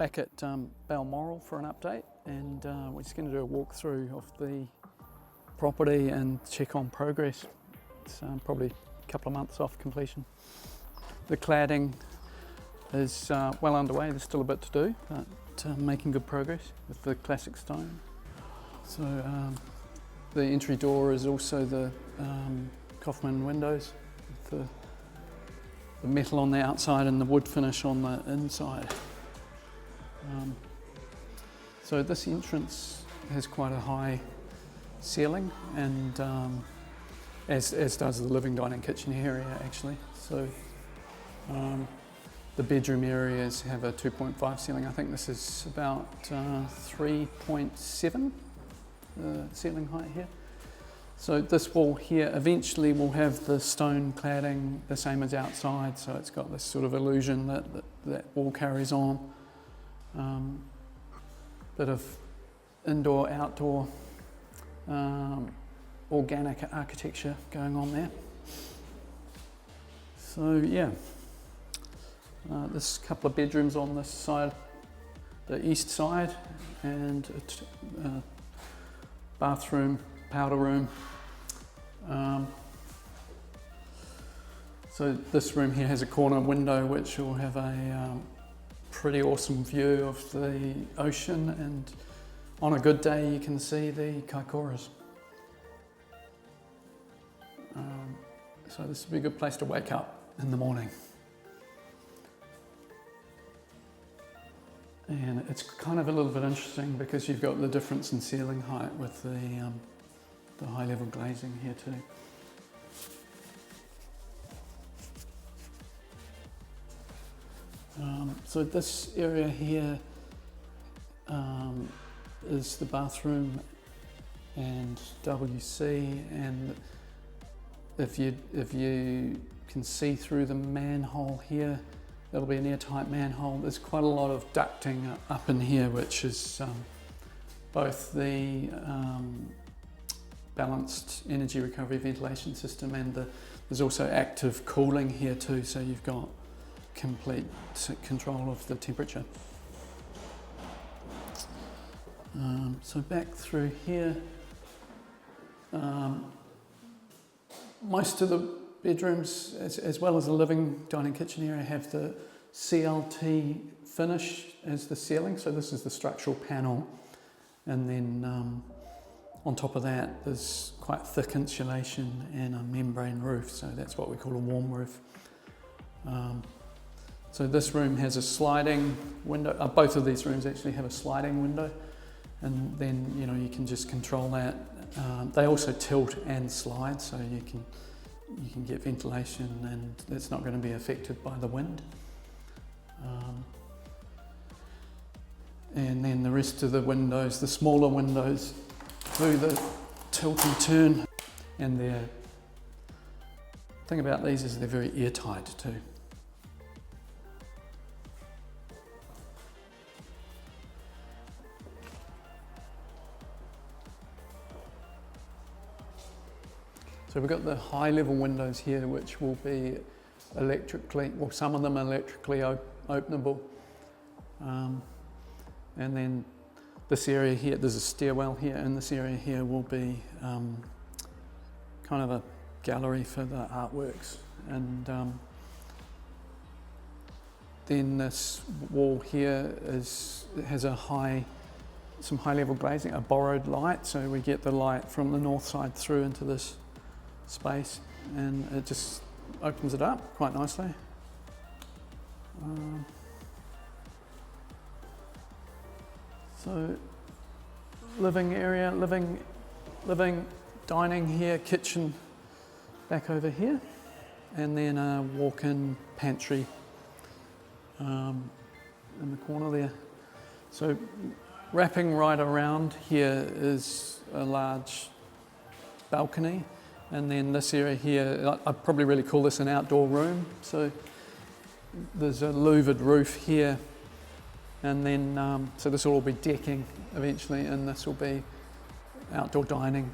back at Balmoral for an update, and we're just going to do a walkthrough of the property and check on progress. It's probably a couple of months off completion. The cladding is well underway. There's still a bit to do, but making good progress with the classic stone. So the entry door is also the Kaufman windows with the metal on the outside and the wood finish on the inside. So this entrance has quite a high ceiling, and as does the living, dining, kitchen area actually. So the bedroom areas have a 2.5 ceiling. I think this is about 3.7 ceiling height here. So this wall here eventually will have the stone cladding the same as outside, so it's got this sort of illusion that wall carries on. Bit of indoor, outdoor, organic architecture going on there. So yeah, there's a couple of bedrooms on this side, the east side, and a bathroom, powder room. So this room here has a corner window which will have a pretty awesome view of the ocean, and on a good day you can see the Kaikoras. So this would be a good place to wake up in the morning. And it's kind of a little bit interesting because you've got the difference in ceiling height with the high level glazing here too. So this area here is the bathroom and WC, and if you can see through the manhole here, there'll be an airtight manhole. There's quite a lot of ducting up in here, which is both the balanced energy recovery ventilation system, and there's also active cooling here too, so you've got complete control of the temperature. So back through here, most of the bedrooms, as well as the living, dining, kitchen area, have the CLT finish as the ceiling. So this is the structural panel, and then on top of that there's quite thick insulation and a membrane roof, so that's what we call a warm roof. So this room has a sliding window. Both of these rooms actually have a sliding window, and then you can just control that. They also tilt and slide, so you can get ventilation, and it's not going to be affected by the wind. And then the rest of the windows, the smaller windows, do the tilt and turn. And the thing about these is they're very airtight too. So we've got the high level windows here, which will be electrically, well, some of them are electrically openable. And then this area here, there's a stairwell here, and this area here will be kind of a gallery for the artworks. And then this wall here has some high level glazing, a borrowed light, so we get the light from the north side through into this space, and it just opens it up quite nicely. So living area, living, dining here, kitchen back over here, and then a walk-in pantry in the corner there. So wrapping right around here is a large balcony. And then this area here, I'd probably really call this an outdoor room. So there's a louvered roof here, and then so this will all be decking eventually, and this will be outdoor dining,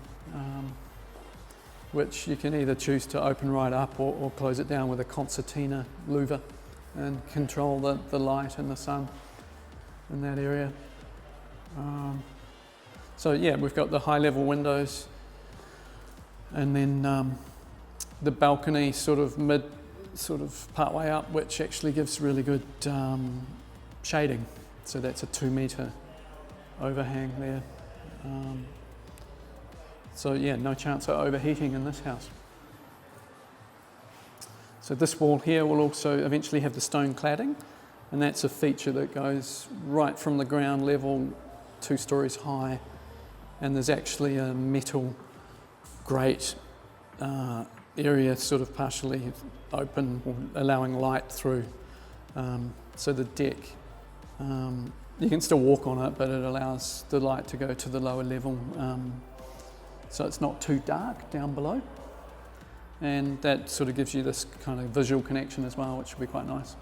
which you can either choose to open right up or close it down with a concertina louver and control the light and the sun. in that area. So yeah, we've got the high level windows, and then the balcony sort of part way up, which actually gives really good shading. So that's a 2 metre overhang there. So yeah, no chance of overheating in this house. So this wall here will also eventually have the stone cladding, and that's a feature that goes right from the ground level 2 stories high, and there's actually a metal grate area sort of partially open, allowing light through. So the deck, you can still walk on it, but it allows the light to go to the lower level, so it's not too dark down below. And that sort of gives you this kind of visual connection as well, which will be quite nice.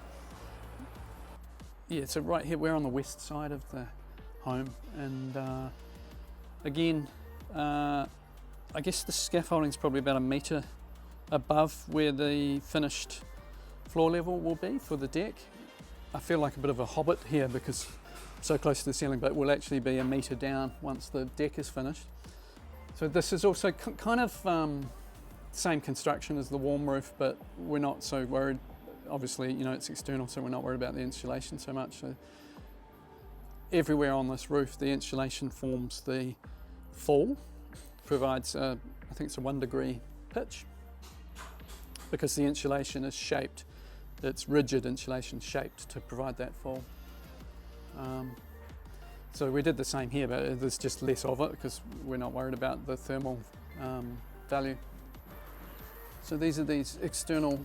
Yeah, so right here, we're on the west side of the home, and again, I guess the scaffolding is probably about 1 metre above where the finished floor level will be for the deck. I feel like a bit of a hobbit here because I'm so close to the ceiling, but will actually be 1 metre down once the deck is finished. So this is also kind of same construction as the warm roof, but we're not so worried. Obviously, you know, it's external, so we're not worried about the insulation so much. So everywhere on this roof, the insulation forms the fall, provides, I think it's a 1 degree pitch, because the insulation is shaped, it's rigid insulation shaped to provide that fall. So we did the same here, but there's just less of it because we're not worried about the thermal value. So these are these external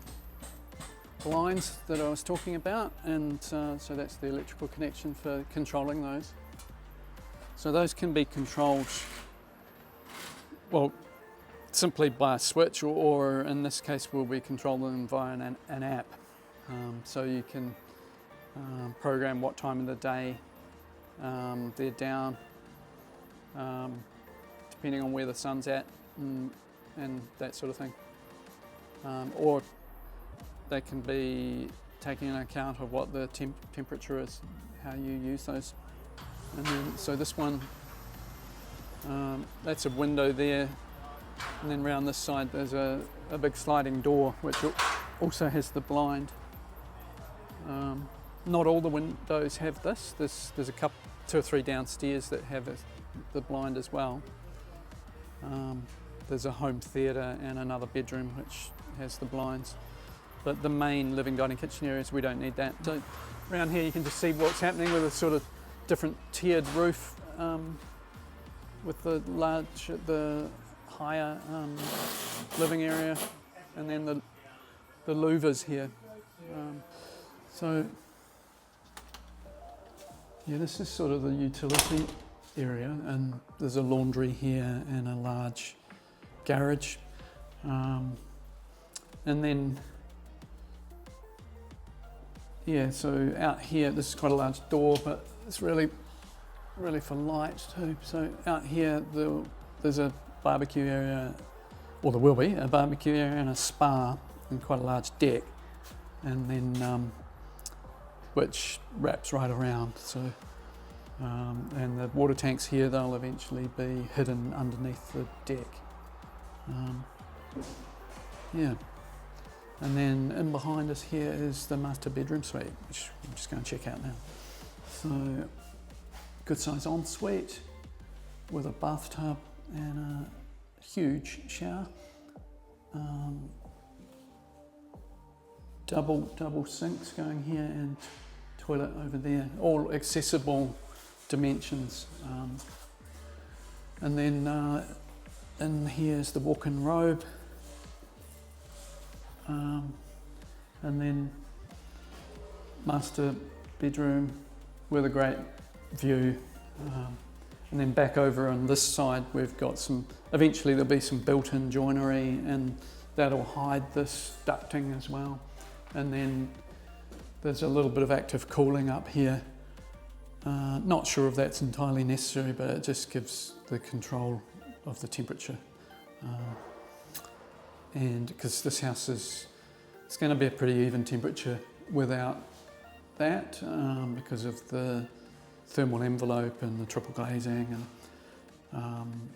blinds that I was talking about, and so that's the electrical connection for controlling those. So those can be controlled, well, simply by a switch, or in this case we'll be controlling them via an app. So you can program what time of the day they're down, depending on where the sun's at, and that sort of thing. Or they can be taking into account of what the temperature is, how you use those. And then, so this one, that's a window there, and then round this side there's a big sliding door which also has the blind. Not all the windows have this. There's a couple, 2 or 3 downstairs that have the blind as well. There's a home theatre and another bedroom which has the blinds, but the main living, dining, kitchen areas, we don't need that. So around here you can just see what's happening with a sort of different tiered roof, with the higher living area, and then the louvers here. So yeah, this is sort of the utility area, and there's a laundry here and a large garage. And then, yeah, so out here, this is quite a large door, but it's really for light too. So out here, there's a barbecue area, or there will be a barbecue area and a spa, and quite a large deck, and then which wraps right around. So and the water tanks here, they'll eventually be hidden underneath the deck. Yeah. And then in behind us here is the master bedroom suite, which I'm just going to check out now. So, good size ensuite with a bathtub and a huge shower. Double sinks going here and toilet over there, all accessible dimensions. And then in here's the walk-in robe. And then master bedroom with a great view, and then back over on this side we've got eventually there'll be some built-in joinery, and that'll hide this ducting as well. And then there's a little bit of active cooling up here. Not sure if that's entirely necessary, but it just gives the control of the temperature. And because this house it's going to be a pretty even temperature without that, because of the thermal envelope and the triple glazing, and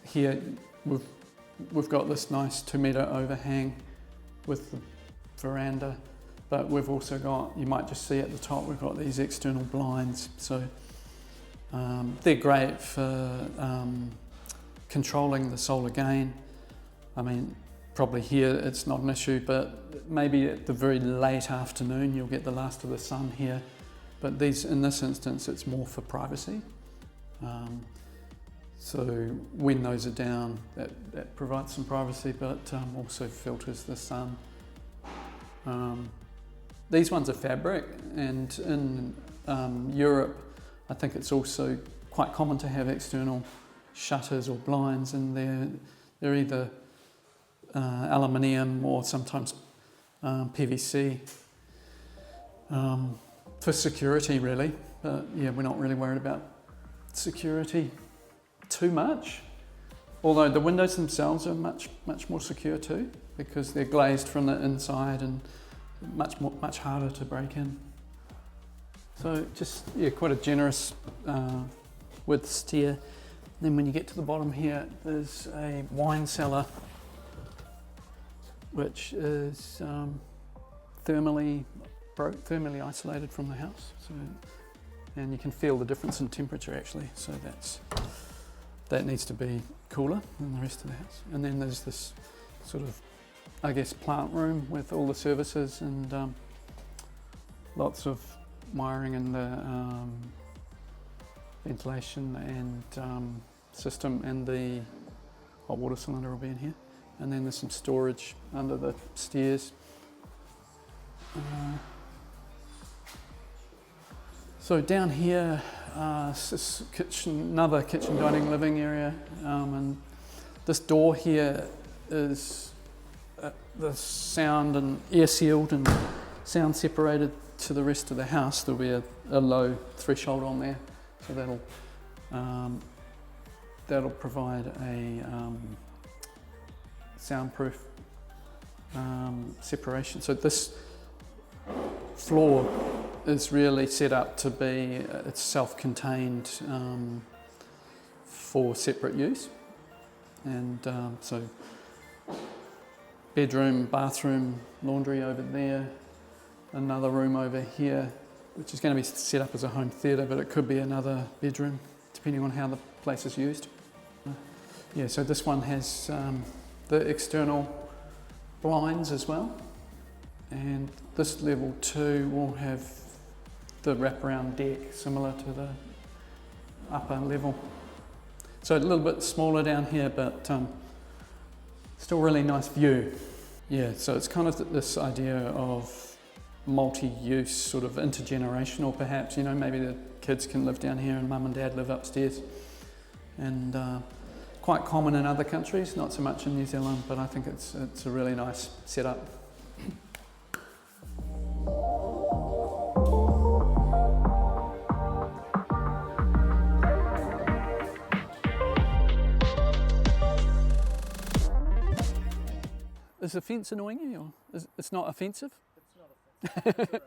here we've got this nice 2 metre overhang with the veranda, but we've also got, you might just see at the top, we've got these external blinds. So they're great for controlling the solar gain. I mean, probably here it's not an issue, but maybe at the very late afternoon you'll get the last of the sun here. But these, in this instance, it's more for privacy. So when those are down, that provides some privacy, but also filters the sun. These ones are fabric, and in Europe, I think it's also quite common to have external shutters or blinds, and they're either aluminium or sometimes PVC for security, really. But yeah, we're not really worried about security too much. Although the windows themselves are much more secure too, because they're glazed from the inside and much harder to break in. So just quite a generous width stair. Then when you get to the bottom here, there's a wine cellar, which is thermally isolated from the house. So, and you can feel the difference in temperature actually. So that needs to be cooler than the rest of the house. And then there's this sort of, I guess, plant room with all the services and lots of wiring in the ventilation and system, and the hot water cylinder will be in here. And then there's some storage under the stairs. So down here, this another kitchen, dining, living area, and this door here is the sound and air sealed and sound separated to the rest of the house. There'll be a low threshold on there, so that'll provide a soundproof separation. So this floor is really set up to be, it's self-contained for separate use. And so bedroom, bathroom, laundry over there, another room over here, which is going to be set up as a home theatre, but it could be another bedroom, depending on how the place is used. Yeah, so this one has the external blinds as well, and this level 2 will have the wraparound deck similar to the upper level. So a little bit smaller down here, but still really nice view. Yeah, so it's kind of this idea of multi-use, sort of intergenerational perhaps, you know, maybe the kids can live down here and mum and dad live upstairs. And quite common in other countries, not so much in New Zealand, but I think it's a really nice setup. Is the fence annoying you, or it's not offensive? It's not offensive.